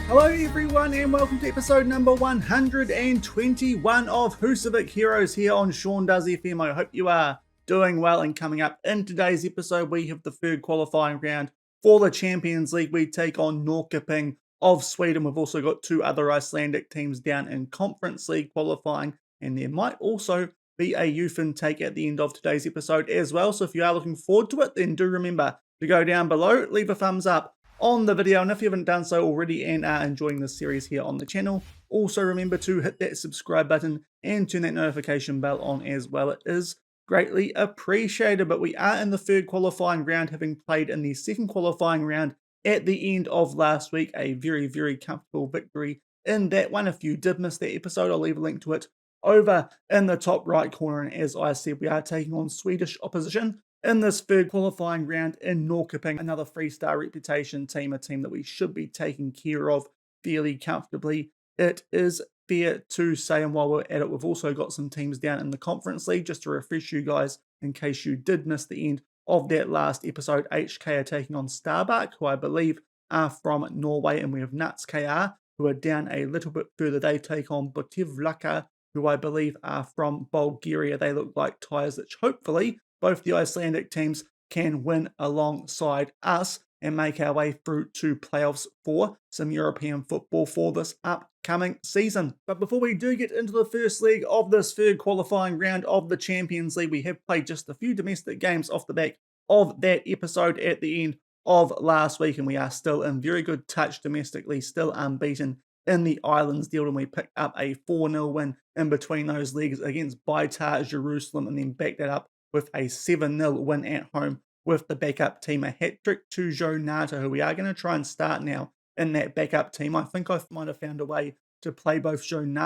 Hello everyone and welcome to episode number 121 of Husavik Heroes here on Shaun Does FM. I hope you are doing well, and coming up in today's episode we have the third qualifying round for the Champions League. We take on Norrköping of Sweden. We've also got two other Icelandic teams down in Conference League qualifying, and there might also be a youth intake at the end of today's episode as well. So if you are looking forward to it, then do remember to go down below, leave a thumbs up on the video, and if you haven't done so already and are enjoying this series here on the channel, also remember to hit that subscribe button and turn that notification bell on as well. It is greatly appreciated. But we are in the third qualifying round, having played in the second qualifying round at the end of last week. A very comfortable victory in that one. If you did miss that episode, I'll leave a link to it over in the top right corner. And as I said, we are taking on Swedish opposition in this third qualifying round in Norrköping, another 3-star reputation team, a team that we should be taking care of fairly comfortably, it is fair to say. And while we're at it, we've also got some teams down in the Conference League. Just to refresh you guys, in case you did miss the end of that last episode, HK are taking on Starbuck, who I believe are from Norway, and we have Nuts KR, who are down a little bit further. They take on Botivlaka, who I believe are from Bulgaria. They look like ties that hopefully both the Icelandic teams can win alongside us and make our way through to playoffs for some European football for this upcoming season. But before we do get into the first leg of this third qualifying round of the Champions League, we have played just a few domestic games off the back of that episode at the end of last week, and we are still in very good touch domestically, still unbeaten in the Islands deal, and we picked up a 4-0 win in between those legs against Beitar Jerusalem, and then backed that up with a 7-0 win at home with the backup team. A hat-trick to Shaun, who we are going to try and start now in that backup team. I think I might have found a way to play both Shaun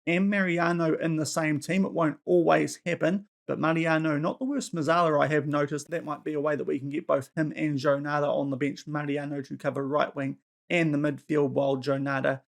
and Mariano in the same team. It won't always happen, but Mariano, not the worst Mazzala I have noticed. That might be a way that we can get both him and Shaun on the bench. Mariano to cover right wing and the midfield, while Shaun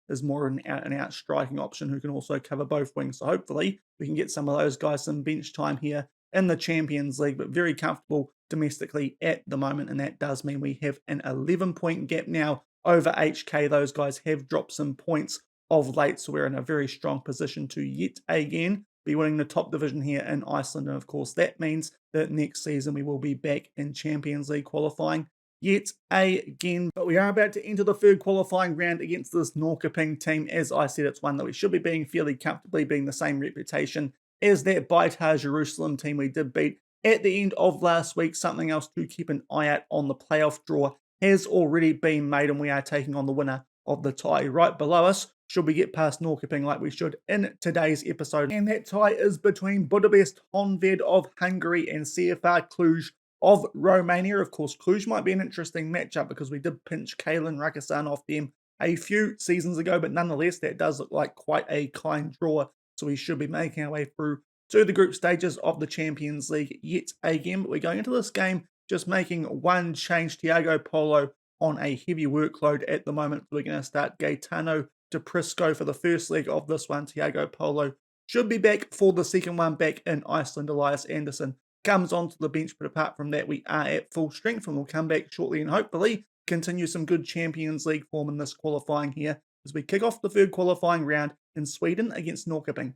is more an out-and-out striking option who can also cover both wings. So hopefully we can get some of those guys some bench time here in the Champions League, but very comfortable domestically at the moment, and that does mean we have an 11-point gap now over HK. Those guys have dropped some points of late, so we're in a very strong position to yet again be winning the top division here in Iceland, and of course that means that next season we will be back in Champions League qualifying yet again. But we are about to enter the third qualifying round against this Norrköping team. As I said, it's one that we should be being fairly comfortably, being the same reputation as that Beitar Jerusalem team we did beat at the end of last week. Something else to keep an eye out on: the playoff draw has already been made, and we are taking on the winner of the tie right below us, should we get past Norrköping like we should in today's episode. And that tie is between Budapest Honvéd of Hungary and CFR Cluj of Romania. Of course, Cluj might be an interesting matchup because we did pinch Kalen Rakasan off them a few seasons ago, but nonetheless, that does look like quite a kind draw. So we should be making our way through to the group stages of the Champions League yet again. But we're going into this game just making one change. Thiago Polo on a heavy workload at the moment. We're going to start Gaetano Deprisco for the first leg of this one. Thiago Polo should be back for the second one back in Iceland. Elias Anderson comes onto the bench, but apart from that, we are at full strength, and we'll come back shortly and hopefully continue some good Champions League form in this qualifying here as we kick off the third qualifying round in Sweden against Norrköping.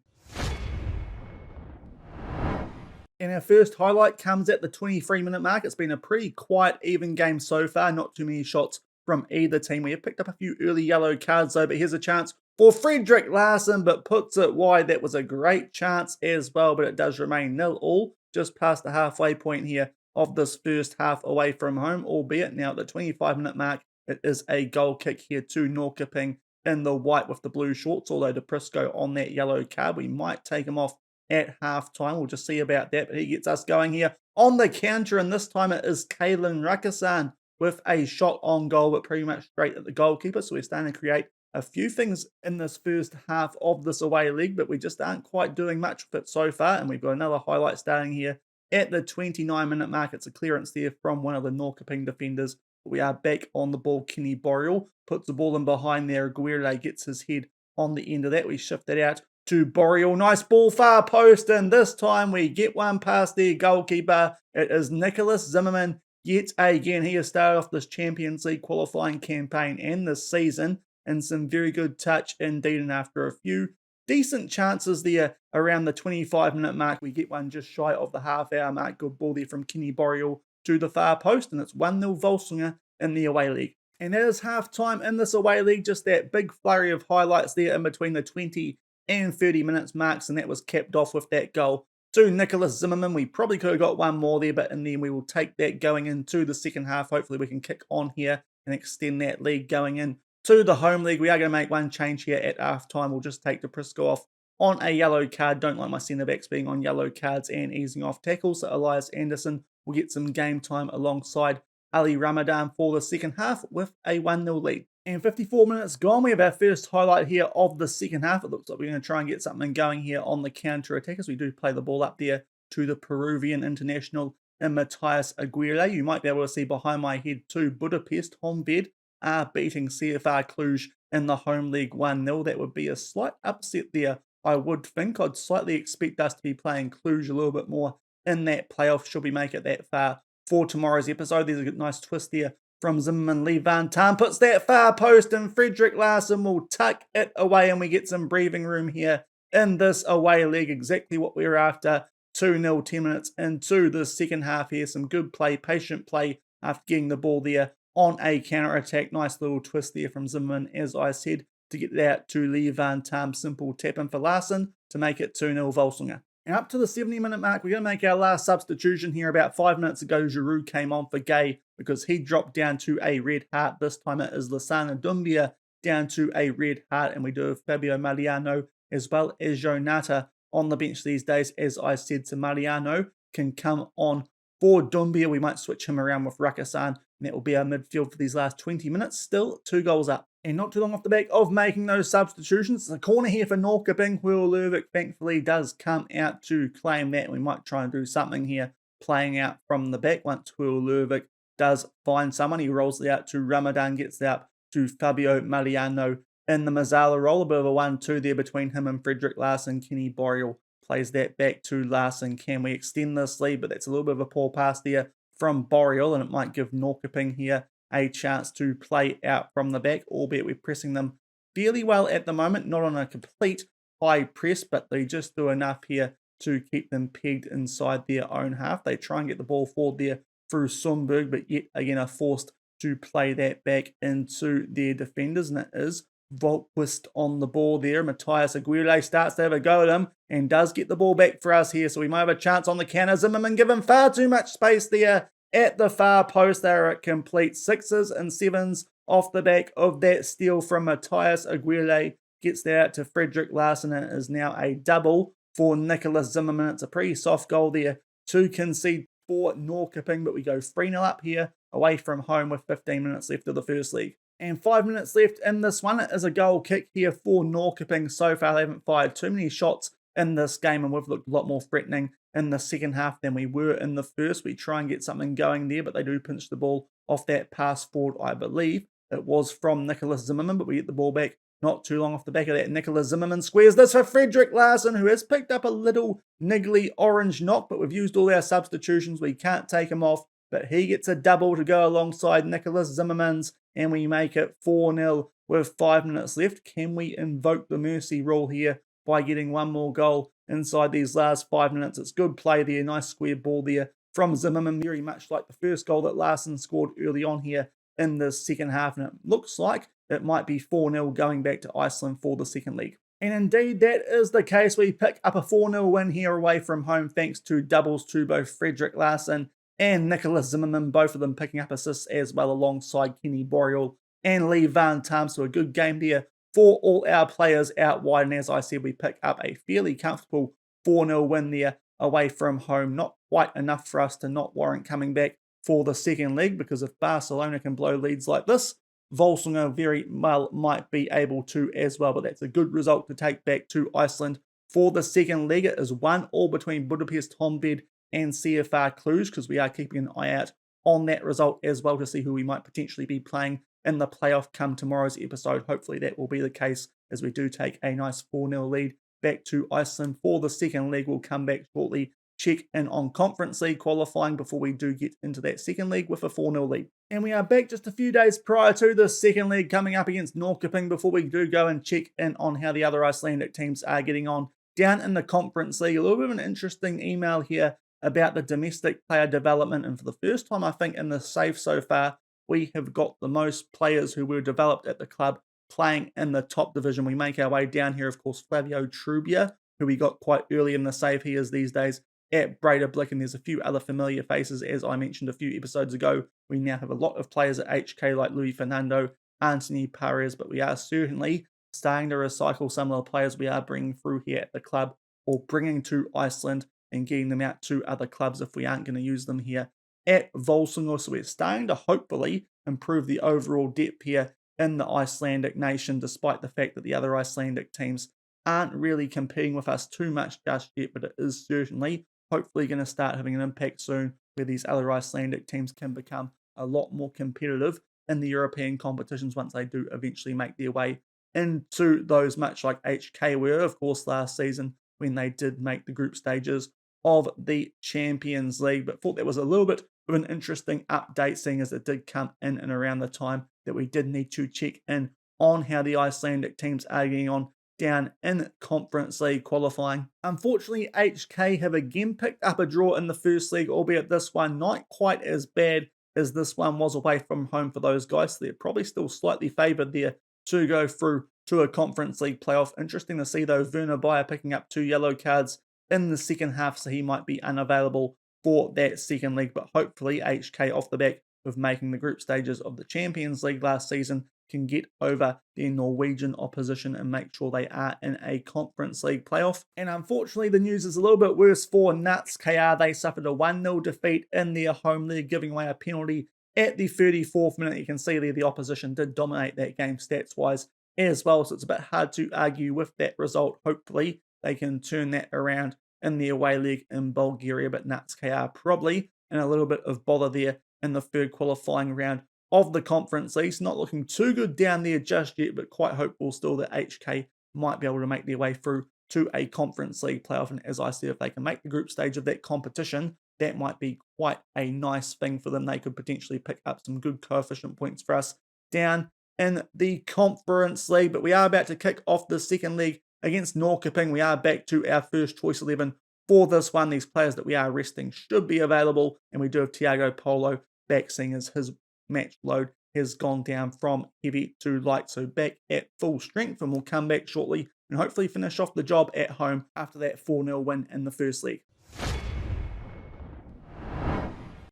And our first highlight comes at the 23-minute mark. It's been a pretty quiet, even game so far. Not too many shots from either team. We have picked up a few early yellow cards though, but here's a chance for Fredrik Larsson, but puts it wide. That was a great chance as well, but it does remain 0-0, just past the halfway point here of this first half away from home, albeit now at the 25-minute mark, it is a goal kick here to Norrköping in the white with the blue shorts, although Deprisco on that yellow card. We might take him off at half-time. We'll just see about that, but he gets us going here on the counter, and this time it is Kalen Rakasan with a shot on goal, but pretty much straight at the goalkeeper. So we're starting to create a few things in this first half of this away leg, but we just aren't quite doing much with it so far, and we've got another highlight starting here at the 29-minute mark. It's a clearance there from one of the Norrköping defenders. We are back on the ball. Kenny Boreal puts the ball in behind there. Aguirre gets his head on the end of that. We shift it out to Boreal. Nice ball, far post, and this time we get one past their goalkeeper. It is Nicholas Zimmerman yet again. He has started off this Champions League qualifying campaign and this season and some very good touch indeed. And after a few decent chances there around the 25-minute mark, we get one just shy of the half-hour mark. Good ball there from Kenny Boreal to the far post, and it's 1-0 Völsungur in the away league. And that is half-time in this away league. Just that big flurry of highlights there in between the 20 and 30 minutes marks, and that was capped off with that goal to Nicholas Zimmerman. We probably could have got one more there, but in the end we will take that going into the second half. Hopefully we can kick on here and extend that lead going in to the home league. We are going to make one change here at half-time. We'll just take DePrisco off on a yellow card. Don't like my centre-backs being on yellow cards and easing off tackles, so Elias Anderson will get some game time alongside Ali Ramadan for the second half with a 1-0 lead. And 54 minutes gone, we have our first highlight here of the second half. It looks like we're going to try and get something going here on the counter-attack as we do play the ball up there to the Peruvian international and Matthias Aguirre. You might be able to see behind my head too, Budapest Honvéd are beating CFR Cluj in the home league 1-0. That would be a slight upset there, I would think. I'd slightly expect us to be playing Cluj a little bit more in that playoff should we make it that far for tomorrow's episode. There's a nice twist there from Zimmerman. Lee Van Tam puts that far post and Frederick Larsson will tuck it away, and we get some breathing room here in this away league. Exactly what we were after. 2-0, 10 minutes into the second half here. Some good play, patient play after getting the ball there on a counter-attack. Nice little twist there from Zimmerman, as I said, to get it out to Lee Van Tam. Simple tap in for Larsson to make it 2-0 Völsungur. And up to the 70-minute mark, we're going to make our last substitution here. About 5 minutes ago, Giroud came on for Gay because he dropped down to a red heart. This time it is Lassana Doumbia down to a red heart, and we do have Fabio Mariano as well as Jonata on the bench these days. As I said, so Mariano can come on for Doumbia. We might switch him around with Rakasan, and that will be our midfield for these last 20 minutes. Still 2 goals up. And not too long off the back of making those substitutions, the corner here for Norrköping. Husavik thankfully does come out to claim that. We might try and do something here, playing out from the back. Once Husavik does find someone, he rolls it out to Ramadan, gets it out to Fabio Mariano in the Mazzala role. A bit of a 1-2 there between him and Frederick Larsson. Kenny Boreal plays that back to Larsson. Can we extend this lead? But that's a little bit of a poor pass there from Boreal, and it might give Norrköping here a chance to play out from the back, albeit we're pressing them fairly well at the moment, not on a complete high press, but they just do enough here to keep them pegged inside their own half. They try and get the ball forward there through Sundberg, but yet again are forced to play that back into their defenders, and it is Volquist on the ball there. Matthias Aguirre starts to have a go at him and does get the ball back for us here, so we might have a chance on the counter. Zimmerman given far too much space there at the far post. They are at complete 6s and 7s off the back of that steal from Matthias Aguirre. Gets that out to Frederick Larsson, and it is now a double for Nicholas Zimmerman. It's a pretty soft goal there to concede for Norrköping, but we go 3-0 up here away from home with 15 minutes left of the first league. And 5 minutes left in this one. It is a goal kick here for Norrköping. So far they haven't fired too many shots in this game, and we've looked a lot more threatening in the second half than we were in the first. We try and get something going there, but they do pinch the ball off that pass forward, I believe. It was from Nicholas Zimmerman, but we get the ball back not too long off the back of that. Nicholas Zimmerman squares this for Frederick Larsson, who has picked up a little niggly orange knock, but we've used all our substitutions. We can't take him off, but he gets a double to go alongside Nicholas Zimmerman's, and we make it 4-0 with 5 minutes left. Can we invoke the mercy rule here by getting one more goal inside these last 5 minutes? It's good play there, nice square ball there from Zimmerman, very much like the first goal that Larsson scored early on here in the second half, and it looks like it might be 4-0 going back to Iceland for the second league. And indeed, that is the case. We pick up a 4-0 win here away from home thanks to doubles to both Frederick Larsson and Nicholas Zimmerman, both of them picking up assists as well alongside Kenny Boreal and Lee Van Tam. So a good game there for all our players out wide. And as I said, we pick up a fairly comfortable 4-0 win there away from home. Not quite enough for us to not warrant coming back for the second leg, because if Barcelona can blow leads like this, Völsungur very well might be able to as well. But that's a good result to take back to Iceland for the second leg. It is 1-1 between Budapest Honvéd and CFR Cluj, because we are keeping an eye out on that result as well to see who we might potentially be playing in the playoff come tomorrow's episode. Hopefully that will be the case, as we do take a nice 4-0 lead back to Iceland for the second leg. We'll come back shortly check in on Conference League qualifying before we do get into that second leg with a 4-0 lead. And we are back just a few days prior to the second leg coming up against Norrköping before we do go and check in on how the other Icelandic teams are getting on down in the Conference League. A little bit of an interesting email here about the domestic player development, and for the first time I think in the save so far, we have got the most players who were developed at the club playing in the top division. We make our way down here, of course, Flavio Trubia, who we got quite early in the save. He is these days at Breidablik, and there's a few other familiar faces. As I mentioned a few episodes ago, we now have a lot of players at HK like Luis Fernando, Anthony Perez, but we are certainly starting to recycle some of the players we are bringing through here at the club, or bringing to Iceland and getting them out to other clubs if we aren't going to use them here at Völsungur. So we're starting to hopefully improve the overall depth here in the Icelandic nation, despite the fact that the other Icelandic teams aren't really competing with us too much just yet, but it is certainly hopefully going to start having an impact soon where these other Icelandic teams can become a lot more competitive in the European competitions once they do eventually make their way into those, much like HK were, of course, last season when they did make the group stages of the Champions League. But thought that was a little bit of an interesting update, seeing as it did come in and around the time that we did need to check in on how the Icelandic teams are getting on down in Conference League qualifying. Unfortunately, HK have again picked up a draw in the first league, albeit this one not quite as bad as this one was away from home for those guys. So they're probably still slightly favoured there to go through to a Conference League playoff. Interesting to see, though, Werner Bayer picking up 2 yellow cards in the second half, so he might be unavailable for that second leg. But hopefully HK, off the back of making the group stages of the Champions League last season, can get over their Norwegian opposition and make sure they are in a Conference League playoff. And unfortunately, the news is a little bit worse for Nuts KR. They suffered a 1-0 defeat in their home league, giving away a penalty at the 34th minute. You can see there the opposition did dominate that game stats-wise as well, so it's a bit hard to argue with that result. Hopefully, they can turn that around in the away leg in Bulgaria, but Nuts KR probably in a little bit of bother there in the third qualifying round of the Conference League. It's not looking too good down there just yet, but quite hopeful still that HK might be able to make their way through to a Conference League playoff. And as I said, if they can make the group stage of that competition, that might be quite a nice thing for them. They could potentially pick up some good coefficient points for us down in the Conference League. But we are about to kick off the second leg against Norrköping. We are back to our first choice 11 for this one. These players that we are resting should be available, and we do have Thiago Polo back, seeing as his match load has gone down from heavy to light, so back at full strength, and we'll come back shortly and hopefully finish off the job at home after that 4-0 win in the first leg.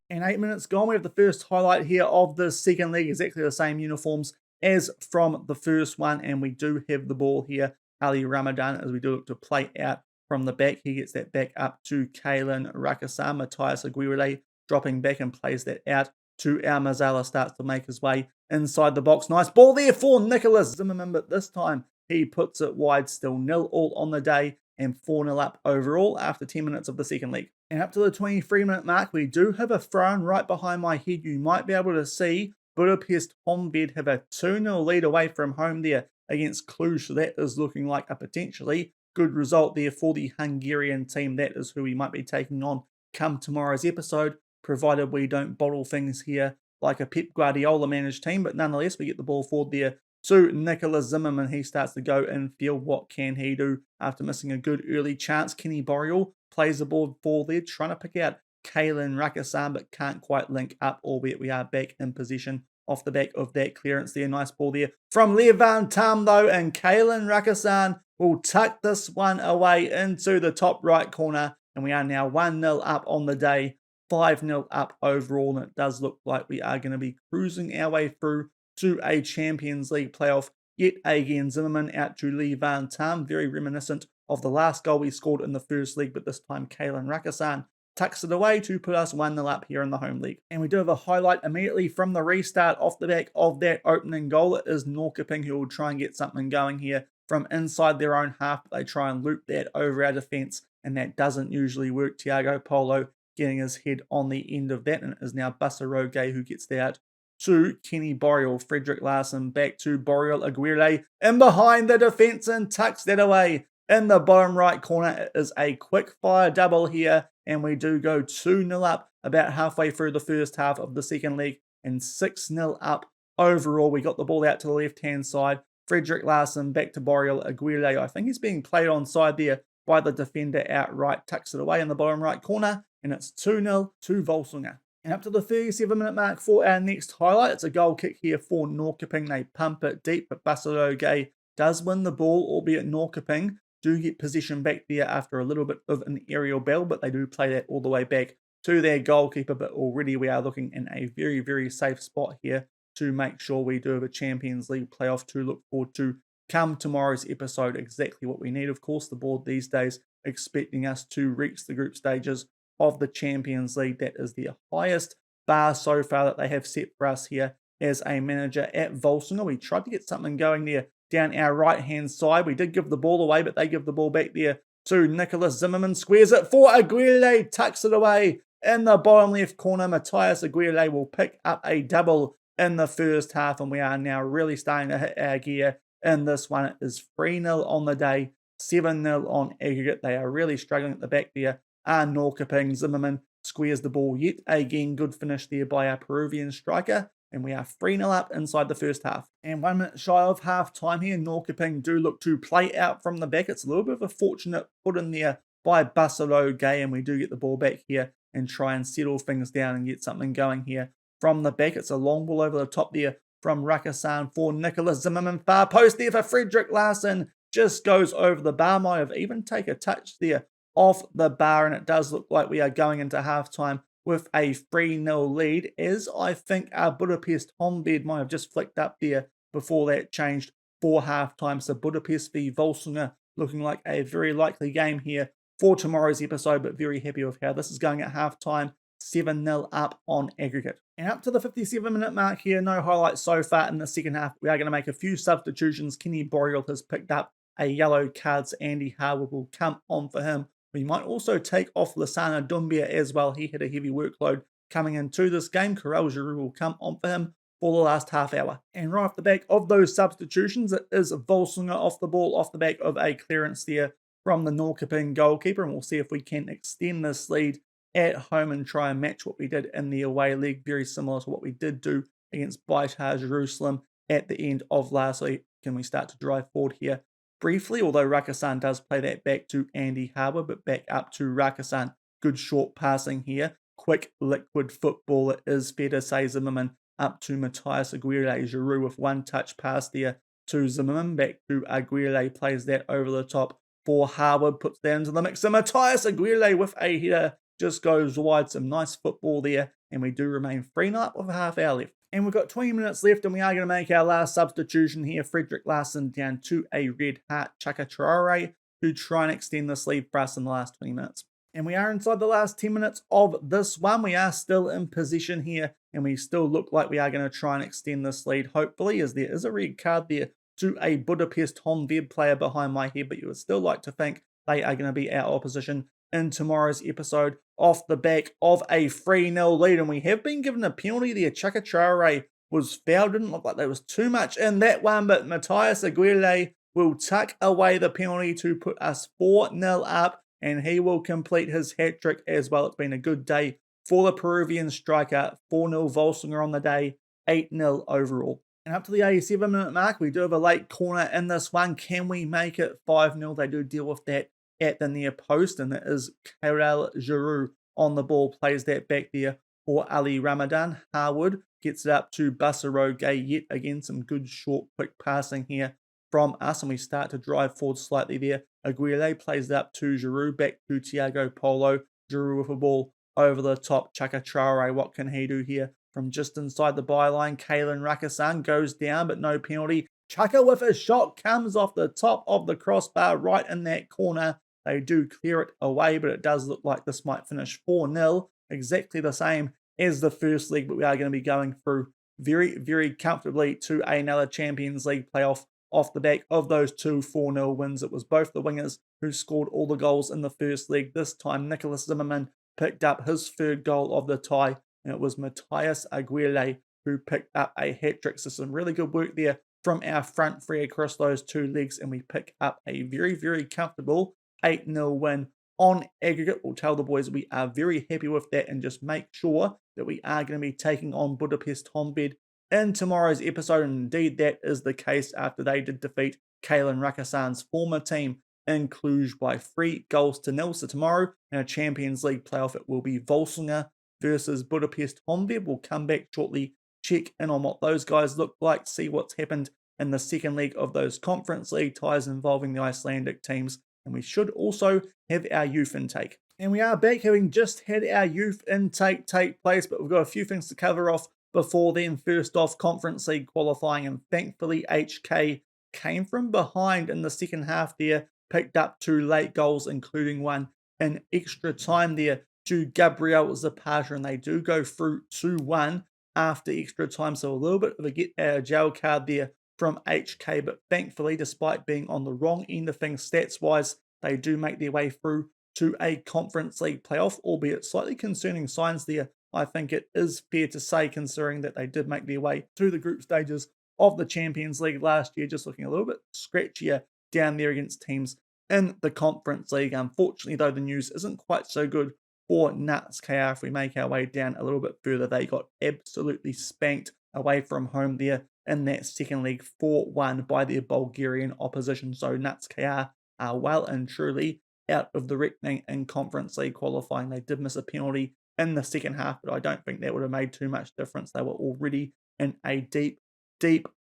And 8 minutes gone, we have the first highlight here of the second leg, exactly the same uniforms as from the first one, and we do have the ball here. Ali Ramadan, as we do look to play out from the back. He gets that back up to Kalen Rakasa. Matthias Aguirre dropping back and plays that out to our Mazzala. Starts to make his way inside the box. Nice ball there for Nicholas Zimmerman, but this time he puts it wide. Still 0-0 on the day and 4-0 up overall after 10 minutes of the second leg. And up to the 23-minute mark, we do have a throw-in right behind my head. You might be able to see Budapest Honvéd have a 2-0 lead away from home there against Cluj. So that is looking like a potentially good result there for the Hungarian team. That is who we might be taking on come tomorrow's episode, provided we don't bottle things here like a Pep Guardiola managed team. But nonetheless, we get the ball forward there to Nicholas Zimmerman. He starts to go infield. What can he do after missing a good early chance? Kenny Boreal plays the ball forward there, trying to pick out Kalen Rakasan, but can't quite link up, albeit we are back in possession off the back of that clearance there. Nice ball there from Levan Tam, though, and Kalen Rakasan will tuck this one away into the top right corner, and we are now 1-0 up on the day, 5-0 up overall, and it does look like we are going to be cruising our way through to a Champions League playoff. Yet again, Zimmerman out to Levan Tam, very reminiscent of the last goal we scored in the first league, but this time Kalen Rakasan tucks it away to put us 1-0 up here in the home league. And we do have a highlight immediately from the restart off the back of that opening goal. It is Norrköping who will try and get something going here from inside their own half. They try and loop that over our defence, and that doesn't usually work. Thiago Polo getting his head on the end of that, and it is now Basaroge who gets that to Kenny Boreal. Frederick Larsson back to Boreal. Aguirre in behind the defence and tucks that away in the bottom right corner. It is a quick fire double here, and we do go 2-0 up about halfway through the first half of the second leg and 6-0 up overall. We got the ball out to the left-hand side. Fredrik Larsson back to Boreal Aguirre. I think he's being played onside there by the defender outright. Tucks it away in the bottom right corner, and it's 2-0 to Völsungur. And up to the 37-minute mark for our next highlight. It's a goal kick here for Norrköping. They pump it deep, but Husavik does win the ball, albeit Norrköping do get possession back there after a little bit of an aerial battle, but they do play that all the way back to their goalkeeper. But already we are looking in a very, very safe spot here to make sure we do have a Champions League playoff to look forward to come tomorrow's episode. Exactly what we need. Of course, the board these days expecting us to reach the group stages of the Champions League. That is the highest bar so far that they have set for us here as a manager at Völsungur. We tried to get something going there down our right-hand side. We did give the ball away, but they give the ball back there to Nicholas Zimmerman. Squares it for Aguirre, tucks it away in the bottom left corner. Matthias Aguirre will pick up a double in the first half, and we are now really starting to hit our gear in this one. It is 3-0 on the day, 7-0 on aggregate. They are really struggling at the back there. Norrköping. Zimmerman squares the ball yet again. Good finish there by our Peruvian striker. And we are 3-0 up inside the first half. And 1 minute shy of half time here. Norrköping do look to play out from the back. It's a little bit of a fortunate put in there by Husavik, and we do get the ball back here and try and settle things down and get something going here from the back. It's a long ball over the top there from Rakasan for Nicholas Zimmerman. Far post there for Fredrik Larsson. Just goes over the bar. Might have even take a touch there off the bar, and it does look like we are going into halftime with a 3-0 lead, as I think our Budapest Honvéd might have just flicked up there before that changed for halftime. So Budapest v Völsungur looking like a very likely game here for tomorrow's episode, but very happy with how this is going at halftime. 7-0 up on aggregate. And up to the 57-minute mark here, no highlights so far in the second half. We are going to make a few substitutions. Kenny Boreal has picked up a yellow card, so Andy Harwood will come on for him. We might also take off Lasana Dumbia as well. He had a heavy workload coming into this game. Karel Giroux will come on for him for the last half hour. And right off the back of those substitutions, it is Völsungur off the ball, off the back of a clearance there from the Norrköping goalkeeper. And we'll see if we can extend this lead at home and try and match what we did in the away leg. Very similar to what we did do against Beitar Jerusalem at the end of last week. Can we start to drive forward here briefly, although Rakasan does play that back to Andy Harwood, but back up to Rakasan. Good short passing here. Quick, liquid football. It is fair to say. Zimmerman up to Matthias Aguirre. Giroux with one touch pass there to Zimmerman. Back to Aguirre. Plays that over the top for Harwood. Puts that into the mix. And Matthias Aguirre with a header just goes wide. Some nice football there. And we do remain 3-0 up with a half hour left. And we've got 20 minutes left, and we are going to make our last substitution here. Fredrik Larsson down to a red heart, Chaka Traore, to try and extend this lead for us in the last 20 minutes. And we are inside the last 10 minutes of this one. We are still in position here, and we still look like we are going to try and extend this lead, hopefully, as there is a red card there to a Budapest Honvéd player behind my head, but you would still like to think they are going to be our opposition in tomorrow's episode off the back of a 3-0 lead. And we have been given a penalty there. Chaka Traore was fouled. Didn't look like there was too much in that one, but Matthias Aguirre will tuck away the penalty to put us 4-0 up, and he will complete his hat-trick as well. It's been a good day for the Peruvian striker. 4-0 Völsungur on the day, 8-0 overall. And up to the 87-minute mark, we do have a late corner in this one. Can we make it 5-0? They do deal with that at the near post, and it is Karel Giroux on the ball, plays that back there for Ali Ramadan. Harwood gets it up to Husavik. Yet again, some good short, quick passing here from us, and we start to drive forward slightly there. Aguirre plays it up to Giroux, back to Thiago Polo. Giroux with a ball over the top. Chaka Traore, what can he do here? From just inside the byline, Kalen Rakasan goes down, but no penalty. Chaka with a shot, comes off the top of the crossbar right in that corner. They do clear it away, but it does look like this might finish 4-0, exactly the same as the first leg, but we are going to be going through very, very comfortably to another Champions League playoff off the back of those two 4-0 wins. It was both the wingers who scored all the goals in the first leg. This time, Nicholas Zimmerman picked up his third goal of the tie, and it was Matthias Aguirre who picked up a hat-trick. So some really good work there from our front three across those two legs, and we pick up a very, very comfortable 8-0 win on aggregate. We'll tell the boys we are very happy with that and just make sure that we are going to be taking on Budapest Honvéd in tomorrow's episode. And indeed, that is the case after they did defeat Kalen Rakasan's former team in Cluj by 3-0. So tomorrow in a Champions League playoff, it will be Völsungur versus Budapest Honvéd. We'll come back shortly, check in on what those guys look like, see what's happened in the second leg of those Conference League ties involving the Icelandic teams. And we should also have our youth intake. And we are back, having just had our youth intake take place, but we've got a few things to cover off before then. First off, Conference League qualifying, and thankfully HK came from behind in the second half there, picked up 2 late goals, including one in extra time there to Gabriel Zapata, and they do go through 2-1 after extra time. So a little bit of a get out of jail card there from HK, but thankfully, despite being on the wrong end of things stats-wise, they do make their way through to a Conference League playoff, albeit slightly concerning signs there. I think it is fair to say, considering that they did make their way to the group stages of the Champions League last year, just looking a little bit scratchier down there against teams in the Conference League. Unfortunately, though, the news isn't quite so good for Nuts KR. If we make our way down a little bit further, they got absolutely spanked away from home there in that second leg 4-1 by their Bulgarian opposition. So Nuts KR are well and truly out of the reckoning in Conference League qualifying. They did miss a penalty in the second half, but I don't think that would have made too much difference. They were already in a deep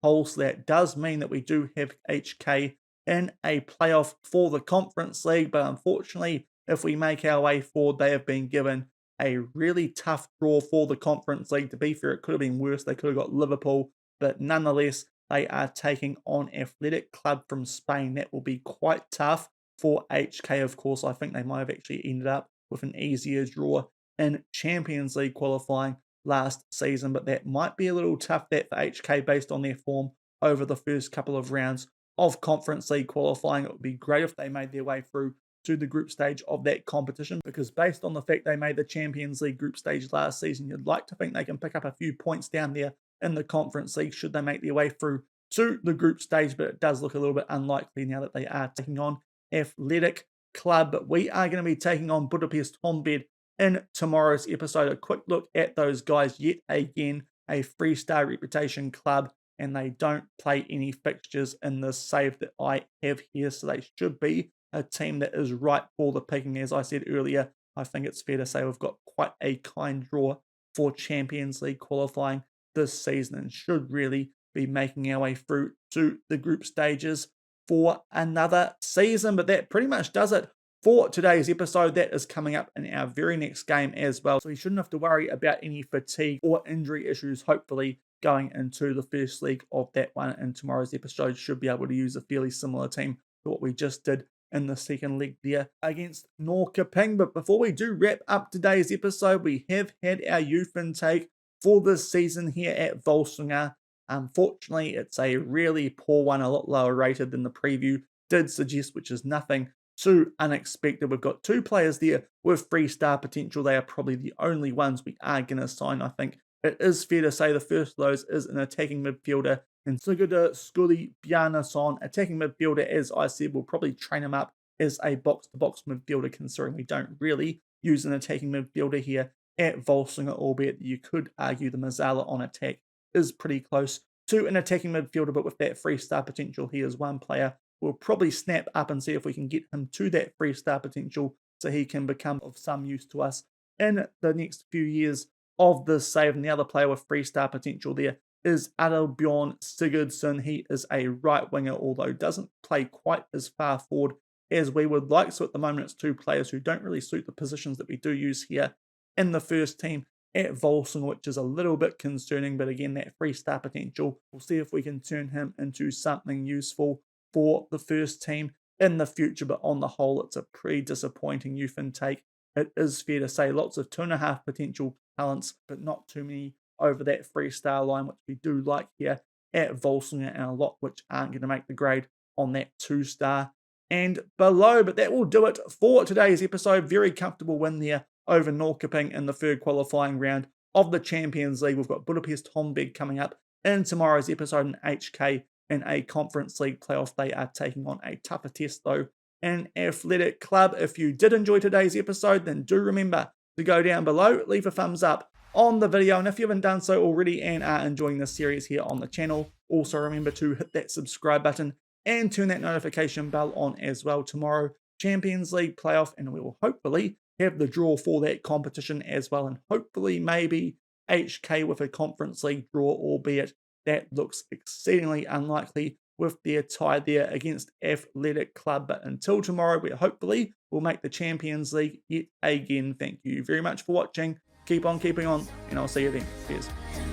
hole. So that does mean that we do have HK in a playoff for the Conference League, but unfortunately, if we make our way forward, they have been given a really tough draw for the Conference League. To be fair, it could have been worse. They could have got Liverpool, but nonetheless, they are taking on Athletic Club from Spain. That will be quite tough for HK, of course. I think they might have actually ended up with an easier draw in Champions League qualifying last season, but that might be a little tough that for HK based on their form over the first couple of rounds of Conference League qualifying. It would be great if they made their way through to the group stage of that competition, because based on the fact they made the Champions League group stage last season, you'd like to think they can pick up a few points down there in the Conference League should they make their way through to the group stage, but it does look a little bit unlikely now that they are taking on Athletic Club. But we are going to be taking on Budapest Honvéd in tomorrow's episode. A quick look at those guys, yet again a 3-star reputation club, and they don't play any fixtures in this save that I have here, so they should be a team that is right for the picking. As I said earlier, I think it's fair to say we've got quite a kind draw for Champions League qualifying this season and should really be making our way through to the group stages for another season. But that pretty much does it for today's episode. That is coming up in our very next game as well, so you shouldn't have to worry about any fatigue or injury issues, hopefully, going into the first leg of that one. And tomorrow's episode should be able to use a fairly similar team to what we just did in the second leg there against Norrköping. But before we do wrap up today's episode, we have had our youth intake for this season here at Völsungur. Unfortunately, it's a really poor one, a lot lower rated than the preview did suggest, which is nothing too unexpected. We've got 2 players there with 3-star potential. They are probably the only ones we are going to sign. I think it is fair to say the first of those is an attacking midfielder, and Sigurdur Skulli Bjarnason. Attacking midfielder, as I said, we'll probably train him up as a box-to-box midfielder, considering we don't really use an attacking midfielder here at Völsungur, albeit you could argue the Mazzala on attack is pretty close to an attacking midfielder, but with that 3-star potential, he is one player we'll probably snap up and see if we can get him to that 3-star potential so he can become of some use to us in the next few years of this save. And the other player with 3-star potential there is Adalbjorn Sigurdsson. He is a right winger, although doesn't play quite as far forward as we would like. So at the moment, it's 2 players who don't really suit the positions that we do use here in the first team at Völsungur, which is a little bit concerning. But again, that 3-star potential, we'll see if we can turn him into something useful for the first team in the future. But on the whole, it's a pretty disappointing youth intake. It is fair to say lots of 2.5 potential talents, but not too many over that 3-star line, which we do like here at Völsungur, and a lot which aren't going to make the grade on that 2-star and below. But that will do it for today's episode. Very comfortable win there over Norrköping in the third qualifying round of the Champions League. We've got Budapest Honvéd coming up in tomorrow's episode, and HK in a Conference League playoff. They are taking on a tougher test, though, an athletic club. If you did enjoy today's episode, then do remember to go down below, leave a thumbs up on the video, and if you haven't done so already and are enjoying this series here on the channel, also remember to hit that subscribe button and turn that notification bell on as well. Tomorrow, Champions League playoff, and we will hopefully have the draw for that competition as well, and hopefully maybe HK with a Conference League draw, albeit that looks exceedingly unlikely with their tie there against Athletic Club. But until tomorrow, we hopefully will make the Champions League yet again. Thank you very much for watching. Keep on keeping on, and I'll see you then. Cheers.